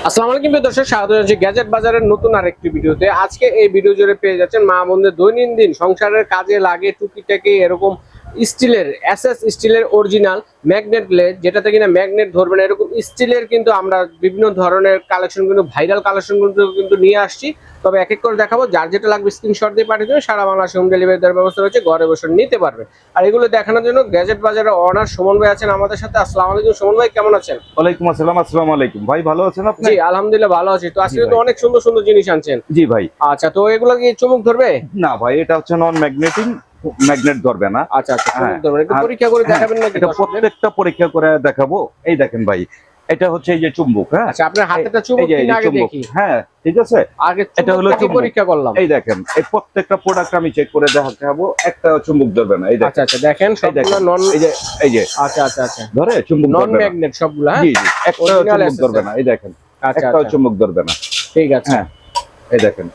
আসসালামু আলাইকুম দর্শক, স্বাগত জানাচ্ছি গ্যাজেট বাজারের নতুন আরেকটি ভিডিওতে। আজকে এই ভিডিও জুড়ে পেয়ে যাচ্ছেন মা বোনদের দৈনন্দিন সংসারের কাজে লাগে টুকিটাকি এরকম স্টিলের এসএস স্টিলের অরিজিনাল ম্যাগনেট লেজ, যেটাতে কিনা ম্যাগনেট ধরবে না, এরকম স্টিলের কিন্তু আমরা বিভিন্ন ধরনের কালেকশন কিন্তু ভাইরাল কালেকশন কিন্তু নিয়ে আসছি। তবে এক এক করে দেখাবো, যার যেটা লাগবে স্ক্রিনশট দিয়ে পাঠিয়ে দেবেন, সারা বাংলাদেশে হোম ডেলিভারি দেওয়ার ব্যবস্থা রয়েছে, ঘরে বসে নিতে পারবেন। আর এগুলো দেখানোর জন্য গ্যাজেট বাজারের অনার সুমন ভাই আছেন আমাদের সাথে। আসসালামু আলাইকুম সুমন ভাই, কেমন আছেন? ওয়ালাইকুম আসসালাম। আসসালামু আলাইকুম ভাই, ভালো আছেন আপনি? জি আলহামদুলিল্লাহ ভালো আছি। তো আজকে তো অনেক সুন্দর সুন্দর জিনিস আনছেন। জি ভাই। আচ্ছা, তো এগুলো কি চুমুক ধরবে? না ভাই, এটা হচ্ছে নন ম্যাগনেটিং, ম্যাগনেট ধরবে না। আচ্ছা আচ্ছা, চুমুক ধরবে। একটু পরীক্ষা করে দেখাবেন নাকি? এটা প্রত্যেকটা পরীক্ষা করে দেখাবো। এই দেখেন ভাই, এটা হচ্ছে এই যে চুম্বক। হ্যাঁ আচ্ছা, আপনার হাতেটা চুমুক কিনা আগে দেখি। হ্যাঁ ঠিক আছে, আগে এটা হলো চুম্বক পরীক্ষা করলাম। এই দেখেন, এই প্রত্যেকটা প্রোডাক্ট আমি চেক করে দেখাবো, একটা চুম্বক ধরবে না। এই দেখেন। আচ্ছা আচ্ছা, দেখেন সবগুলো নন, এই যে আচ্ছা আচ্ছা আচ্ছা, ধরে চুম্বক নন ধরবে না। ম্যাগনেট সবগুলো। হ্যাঁ জি জি, একটা চুম্বক ধরবে না। এই দেখেন, আচ্ছা একটা আচ্ছা, চুম্বক ধরবে না। ঠিক আছে। হ্যাঁ এই দেখেন,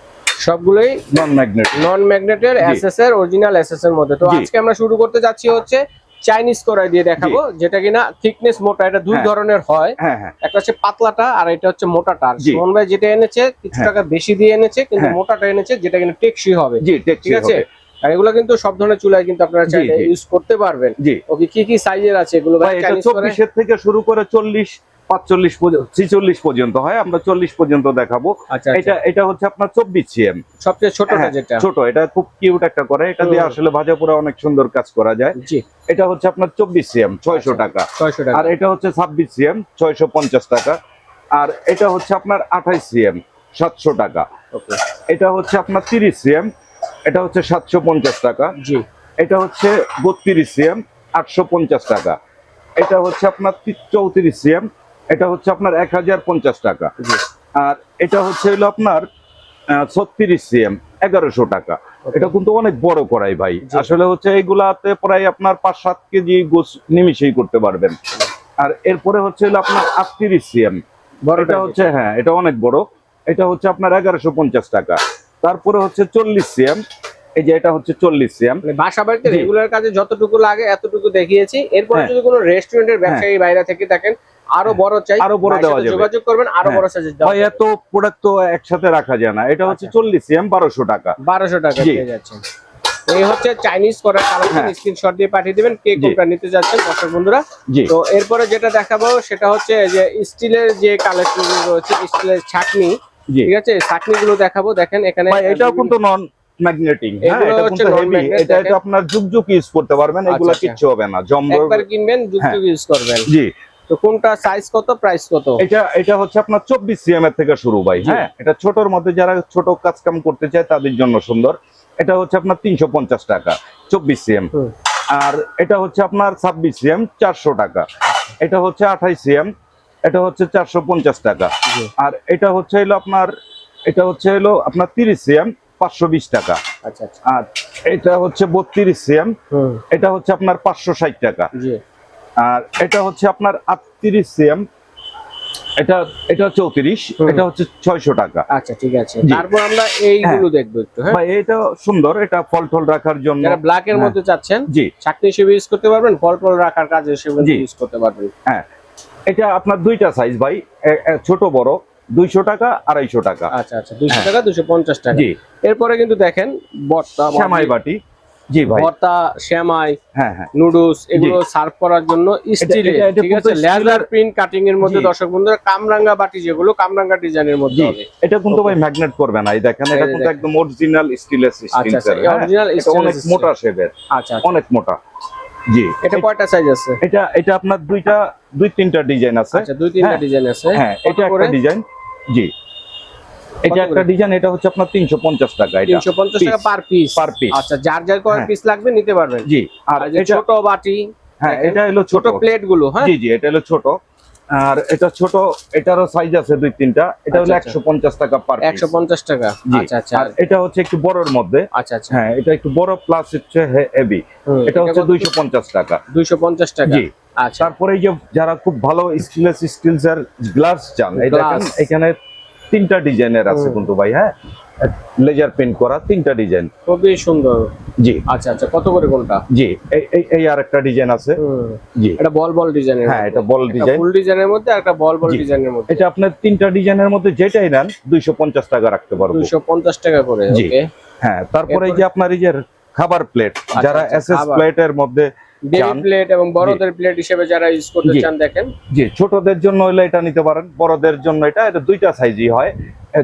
সবগুলোই নন ম্যাগনেট, নন ম্যাগনেটের এসএস এর অরিজিনাল এসএস এর মধ্যে। তো জি। আজকে আমরা শুরু করতে যাচ্ছি হচ্ছে চাইনিজ কড়াই দিয়ে দেখাবো, যেটা কিনা থিকনেস মোটা। এটা দুই হ্যাঁ। ধরনের হয়, হ্যাঁ হ্যাঁ একটা হচ্ছে পাতলাটা আর এটা হচ্ছে মোটাটা। আর জি। সুমন ভাই যেটা এনেছে কিছু হ্যাঁ। টাকা বেশি দিয়ে এনেছে, কিন্তু হ্যাঁ। মোটাটা এনেছে যেটা কিনা টেকসই হবে। জি, ঠিক আছে। আর এগুলো কিন্তু সব ধরনের চুলায় কিন্তু আপনারা জি, চাইলে জি। ইউজ করতে পারবেন। জি ওকে, কি কি সাইজের আছে এগুলো ভাই? ভাই, এটা চাইনিজ করে 24 থেকে শুরু করে 40, 45, 46 পর্যন্ত হয়। আমরা 40 পর্যন্ত দেখাবো। আচ্ছা এটা এটা হচ্ছে আপনার 24 সিএম, সবচেয়ে ছোটটা যেটা। ছোট। এটা খুব কিউট একটা করে, এটা দিয়ে আসলে ভাজা পোড়া অনেক সুন্দর কাজ করা যায়। জি, এটা হচ্ছে আপনার 24 সিএম, 600 টাকা। 600 টাকা। আর এটা হচ্ছে 26 সিএম, 650 টাকা। আর এটা হচ্ছে আপনার 28 সিএম, 700 টাকা। ওকে, এটা হচ্ছে আপনার 30 সিএম, এটা হচ্ছে 750 টাকা। জি, এটা হচ্ছে 32 সিএম, 850 টাকা। এটা হচ্ছে আপনার 34 সিএম, এটা হচ্ছে আপনার 1050 টাকা। জি। আর এটা হচ্ছে হলো আপনার 36 সিএম, 1100 টাকা। এটা কিন্তু অনেক বড় কড়াই ভাই। জি। আসলে হচ্ছে এইগুলাতে প্রায় আপনার 5-7 কেজি গোস নিমিশেই করতে পারবেন। আর এরপরে হচ্ছে হলো আপনার 38 সিএম, এটা হচ্ছে, হ্যাঁ এটা অনেক বড়। এটা হচ্ছে আপনার 1150 টাকা। তারপরে হচ্ছে 40 সিএম, এই যে এটা হচ্ছে 40 সিএম। মানে বাসা বাড়িতে জি। রেগুলার কাজে যতটুকু লাগে এতটুকু দেখিয়েছি। এরপরে হ্যাঁ। যদি কোনো রেস্টুরেন্টের ব্যবসায়ী বাইরে থেকে থাকেন, আরো বড় চাই, আরো বড় ভাইয়ের দেওয়া সাথে যাবে। যোগাযোগ করবেন, আরো হ্যাঁ। বড় সাইজের দেওয়া ভাই যাবে। এত প্রোডাক্ট তো একসাথে রাখা যায় না। এটা হচ্ছে আচ্ছা। 40 সিএম, 1200 টাকা। 1200 টাকা জি। পেয়ে যাচ্ছেন। এই হচ্ছে চাইনিজ করার কালেকশন। হ্যাঁ। স্ক্রিনশট দিয়ে পাঠিয়ে দিবেন কে জি। কোনটা নিতে যাচ্ছেন দর্শক বন্ধুরা। জি তো এরপরে যেটা দেখাবো সেটা হচ্ছে যে স্টিলের যে কালেকশন রয়েছে, স্টিলের ছাকনি। জি ঠিক আছে, ছাকনি গুলো দেখাবো। দেখেন এখানে ভাই, এটাও কিন্তু নন ম্যাগনেটিং। হ্যাঁ, এগুলো এটা হচ্ছে কিন্তু হেভি। non-magnet, এটা দেখেন। আপনার যুগ ইউজ করতে পারবেন, এগুলো আচ্ছা, কিচ্ছু হবে না। জম্বর। একবার কিনবেন যুগ হ্যাঁ। ইউজ করবেন। জি, তো কোনটা সাইজ কত, প্রাইস কত? এটা হচ্ছে আপনার 24 সিএম এর থেকে শুরু ভাই। জি। হ্যাঁ, এটা ছোটর মধ্যে যারা ছোট কাজ কাম করতে চায় তাদের জন্য সুন্দর। এটা হচ্ছে আপনার 350 টাকা, 24 সিএম। হুম। আর এটা হচ্ছে আপনার 26 সিএম, 400 টাকা। এটা হচ্ছে 28 সিএম, এটা হচ্ছে 450 টাকা। জি। আর এটা হচ্ছে হলো আপনার 30 সিএম, 520 টাকা। আচ্ছা আচ্ছা। আর এটা হচ্ছে 32 সিএম, হুম। এটা হচ্ছে আপনার 560 টাকা। জি। আর এটা হচ্ছে আপনার 38 সিএম, এটা এটা 34, হুম। এটা হচ্ছে 600 টাকা। আচ্ছা ঠিক আছে। জি। তারপর আমরা এইগুলো দেখবো একটু। হ্যাঁ, ভাই এটা সুন্দর, এটা ফল টল রাখার জন্য। যারা ব্ল্যাক এর হ্যাঁ। মধ্যে চাচ্ছেন, জি ছাকনি হিসেবে ইউজ করতে পারবেন, ফল ফল রাখার কাজে হিসেবে জি। ইউজ করতে পারবেন। হ্যাঁ, এটা আপনার দুইটা সাইজ ভাই, ছোট বড়, 200 টাকা, 250 টাকা। আচ্ছা আচ্ছা, 200 হ্যাঁ। টাকা, 250 টাকা। জি। এরপরে কিন্তু দেখেন ভর্তা, শ্যামাই বাটি। জি ভাই। ভর্তা, শ্যামাই, হ্যাঁ হ্যাঁ নুডলস, এগুলো সার্ভ করার জন্য স্টিলের। এটা ঠিক আছে, পুরো লেজার স্টিলের। প্রিন্ট কাটিং এর মধ্যে জি। দর্শক বন্ধুরা কামরাঙ্গা বাটি, যেগুলো কামরাঙ্গা ডিজাইনের মধ্যে জি, হবে। এটা কিন্তু ভাই ম্যাগনেট করবে না। এই দেখেন, এটা এই কিন্তু দেখেন। একদম অরিজিনাল স্টিলের আচ্ছা আচ্ছা, অরিজিনাল অনেক স্টেনলেস মোটা শেপের, আচ্ছা আচ্ছা। অনেক মোটা। জি, এটা কয়টা সাইজ আছে? এটা আপনার দুই তিনটা ডিজাইন আছে। আচ্ছা, দুই তিনটা হ্যাঁ। ডিজাইন আছে। হ্যাঁ, কত এটা করে? একটা ডিজাইন। জি, এটা একটা ডিজাইন। এটা হচ্ছে আপনার 350 টাকা। এটা 350 টাকা পার পিস। Per piece. আচ্ছা, যার যার কয় হ্যাঁ। পিস লাগবে নিতে পারবেন। জি। আর আর যে এটা, ছোট বাটি, হ্যাঁ দেখেন, এটা হলো ছোট প্লেট গুলো। হ্যাঁ, জি জি, এটা হলো ছোট। আর এটা ছোট, এটারও সাইজ আছে দুই তিনটা। এটা হলো আচ্ছা, 150 টাকা পার পিস। 150 টাকা। জি। আচ্ছা আচ্ছা। আর এটা হচ্ছে একটু বড়র মধ্যে। আচ্ছা আচ্ছা। হ্যাঁ, এটা একটু বড় প্লাস হচ্ছে হেভি। হুম, এটা হচ্ছে কত? 250 টাকা। 250 টাকা। জি। আচ্ছা। তারপরে এই যে যারা খুব ভালো স্টিলস এর গ্লাস চান, এই দেখেন Glass। এখানে তিনটা ডিজাইনের আছে হুম। কিন্তু ভাই। হ্যাঁ, লেজার প্রিন্ট করা 3টা ডিজাইন। খুবই সুন্দর। জি আচ্ছা আচ্ছা, কত করে কোনটা? জি এই আরেকটা ডিজাইন আছে। জি এটা বল বল ডিজাইনের। হ্যাঁ এটা বল ডিজাইন, ফুল ডিজাইনের মধ্যে আর একটা বল বল ডিজাইনের মধ্যে। এটা আপনার 3টা ডিজাইনের মধ্যে যেটাই নেন 250 টাকা রাখতে পারবো। 250 টাকা করে। জি ওকে। হ্যাঁ, তারপরে এই যে আপনার এই যে খাবার প্লেট, যারা আচ্ছা, এসএস খাবার। প্লেটের মধ্যে বেবি প্লেট এবং বড়দের প্লেট হিসেবে যারা ইউজ করতে চান দেখেন। জি ছোটদের জন্য হলে এটা নিতে পারেন, বড়দের জন্য এটা দুইটা সাইজই হয়।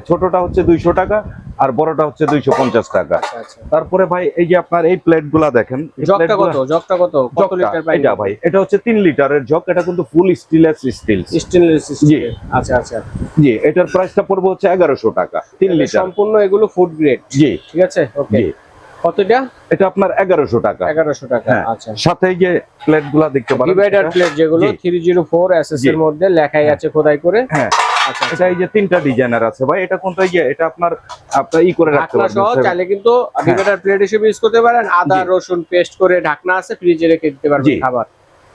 ছোটটা হচ্ছে 200 টাকা আর বড়টা হচ্ছে 250 টাকা। আচ্ছা আচ্ছা। তারপরে ভাই এই যে আপনার এই প্লেটগুলা দেখেন, জগটা কত? জগটা কত? কত লিটার পাই? এটা ভাই এটা হচ্ছে 3 লিটারের জগ, এটা কিন্তু ফুল স্টেনলেস স্টিল। স্টেনলেস জি স্টিল। আচ্ছা আচ্ছা। জি এটার প্রাইসটা পড়বে হচ্ছে 1100 টাকা 3 লিটার। সম্পূর্ণ এগুলো ফুড গ্রেড। জি ঠিক আছে। ওকে। জি কতটা? এটা আপনার 1100 টাকা। 1100 টাকা। হ্যাঁ, আচ্ছা। সাথে এই যে প্লেটগুলা দেখতে পারেন, ডিভাইডার প্লেট যেগুলো জি। 304 এসএস জি। এর মধ্যে লেখাই আছে খোদাই করে। হ্যাঁ আচ্ছা আচ্ছা। এটা এই যে 3টা ডিজাইনার আছে ভাই, এটা কোনটা? এই যে এটা আপনার ই করে রাখতে ঢাকনা সহ পারবেন। চাইলে কিন্তু ডিভাইডার প্লেট হিসেবে ইউজ করতে পারেন। আদা জি। রসুন পেস্ট করে ঢাকনা আছে, ফ্রিজে রেখে দিতে পারবেন জি। খাবার।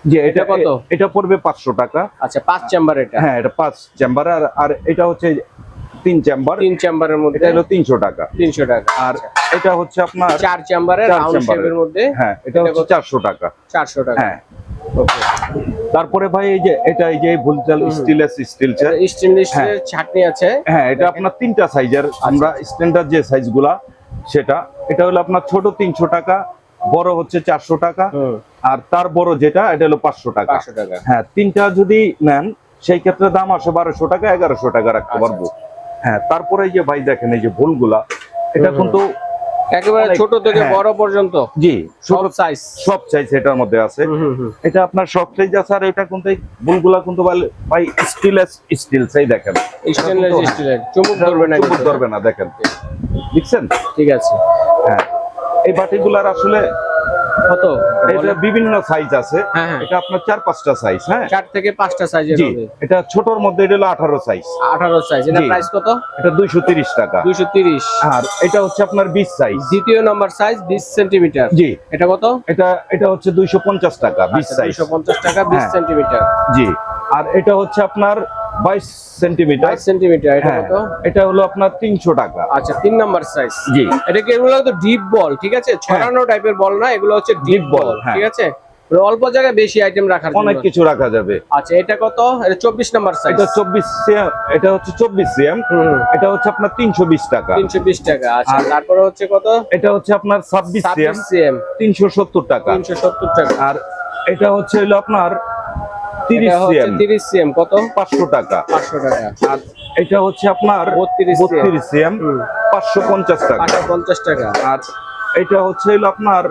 জি এটা কত? এটা পড়বে 500 টাকা। আচ্ছা 5 চেম্বার এটা। হ্যাঁ এটা 5 চেম্বার, আর এটা হচ্ছে 3 চেম্বার, 3 চেম্বারের মধ্যে এটা হলো 300 টাকা। 300 টাকা। আর এটা হচ্ছে আপনার 4 চেম্বারের 4 রাউন্ড চেম্বারের। শেপের মধ্যে। হ্যাঁ এটা হচ্ছে 400 টাকা। 400 টাকা। হ্যাঁ ওকে। তারপরে ভাই এই যে এটা এই যে ভুলচাল স্টেনলেস স্টিল এটা স্টেনলেস এর ছাকনি আছে। হ্যাঁ এটা আপনার 3টা সাইজের, আমরা স্ট্যান্ডার্ড যে সাইজগুলা সেটা, এটা হলো আপনার ছোট 300 টাকা, বড় হচ্ছে 400 টাকা, আর তার বড় যেটা এটা হলো 500 টাকা। 500 টাকা। হ্যাঁ 3টা যদি নেন সেই ক্ষেত্রে দাম আসে 1200 টাকা 1100 টাকা রাখতে পারবো। হ্যাঁ তারপরে এই যে ভাই দেখেন এই যে ভুলগুলা, এটা কিন্তু একেবারে ছোট থেকে হ্যাঁ। বড় পর্যন্ত জি সব সাইজ। সব সাইজ এটার মধ্যে আছে। এটা আপনার সব সাইজ আছে, আর এটা কিন্তু ভুলগুলা কিন্তু ভাই স্টিলেস স্টিলসই দেখেন, স্টেনলেস স্টিলের চুমুক ধরবে না, চুমুক ধরবে না, দেখেন দেখছেন। ঠিক আছে। হ্যাঁ এই বাটিগুলার আসলে কত? এটা বিভিন্ন সাইজ আছে। হ্যাঁ, হ্যাঁ। এটা আপনার 4-5টা সাইজ। হ্যাঁ 4 থেকে 5টা সাইজের জি হবে। এটা ছোটর মধ্যে এটা হলো 18 সাইজ। 18 সাইজ। এটা জি। প্রাইস কত? এটা 230 টাকা। 230। আর এটা হচ্ছে আপনার 20 সাইজ। দ্বিতীয় নাম্বার সাইজ 20 সেন্টিমিটার। জি এটা কত? এটা হচ্ছে 250 টাকা 20 সাইজ। 250 টাকা 20 হ্যাঁ। সেন্টিমিটার। জি আর এটা হচ্ছে আপনার 22 সেন্টিমিটার। 22 সেন্টিমিটার। এটা হ্যাঁ কত? এটা হলো আপনার 300 টাকা। আচ্ছা 3 নাম্বার সাইজ। জি এটা কি এগুলো তো ডিপ বল, ঠিক আছে? ছড়ানো টাইপের বল না, এগুলো হচ্ছে ডিপ বল। হ্যাঁ। ঠিক আছে? মানে অল্প জায়গায় বেশি আইটেম রাখার জন্য। অনেক কিছু রাখা যাবে। আচ্ছা এটা কত? এটা 24 নাম্বার সাইজ। এটা 24 সিএম, এটা হচ্ছে 24 সিএম। এটা হচ্ছে আপনার 320 টাকা। 320 টাকা। আচ্ছা আর তারপরে হচ্ছে কত? এটা হচ্ছে আপনার 26 সিএম 26 সিএম 370 টাকা। 370 টাকা। আর এটা হচ্ছে হলো আপনার 30 এটা হচ্ছে সিএম 30 সিএম কত? 500 টাকা। 500 টাকা। আর এটা হচ্ছে আপনার 32 সিএম 550 টাকা। 550 টাকা। আর এটা হচ্ছে হলো আপনার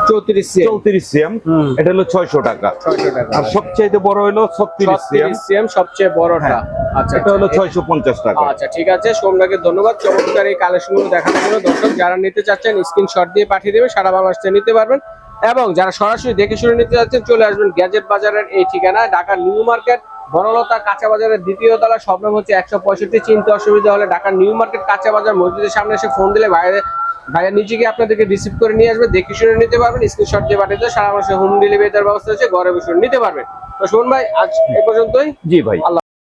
34 সিএম 34 সিএম, এটা হলো 600 টাকা। 600 টাকা। আর সবচেয়ে বড় হলো 36 সিএম, 36 সিএম সবচেয়ে বড়টা। হ্যাঁ। আচ্ছা এটা হলো 650 টাকা। আচ্ছা ঠিক আছে, সোমনাথকে ধন্যবাদ চমৎকার এই কালেকশনগুলো দেখানোর জন্য। দর্শক যারা নিতে চাচ্ছেন স্ক্রিনশট দিয়ে পাঠিয়ে দেবে, সারা বাংলাদেশ থেকে নিতে পারবেন। এবং যারা সরাসরি দেখে শুনে নিতে চাচ্ছেন চলে আসবেন গ্যাজেট বাজারের এই ঠিকানায়, ঢাকার নিউ মার্কেট বনলতা কাঁচা বাজারের দ্বিতীয় তলা, সব নাম হচ্ছে 165। চিনতে অসুবিধা হলে ঢাকার নিউ মার্কেট কাঁচা বাজার মসজিদের সামনে এসে ফোন দিলে ভাইয়া নিজে গিয়ে আপনাদেরকে রিসিভ করে নিয়ে আসবে, দেখে শুনে নিতে পারবেন। স্ক্রিনশট দিয়ে পাঠিয়ে দেবে, সারা মাসে হোম ডেলিভারি দেওয়ার ব্যবস্থা আছে, ঘরে বসে নিতে পারবেন। তো শোন ভাই আজ এ পর্যন্তই। জি ভাই।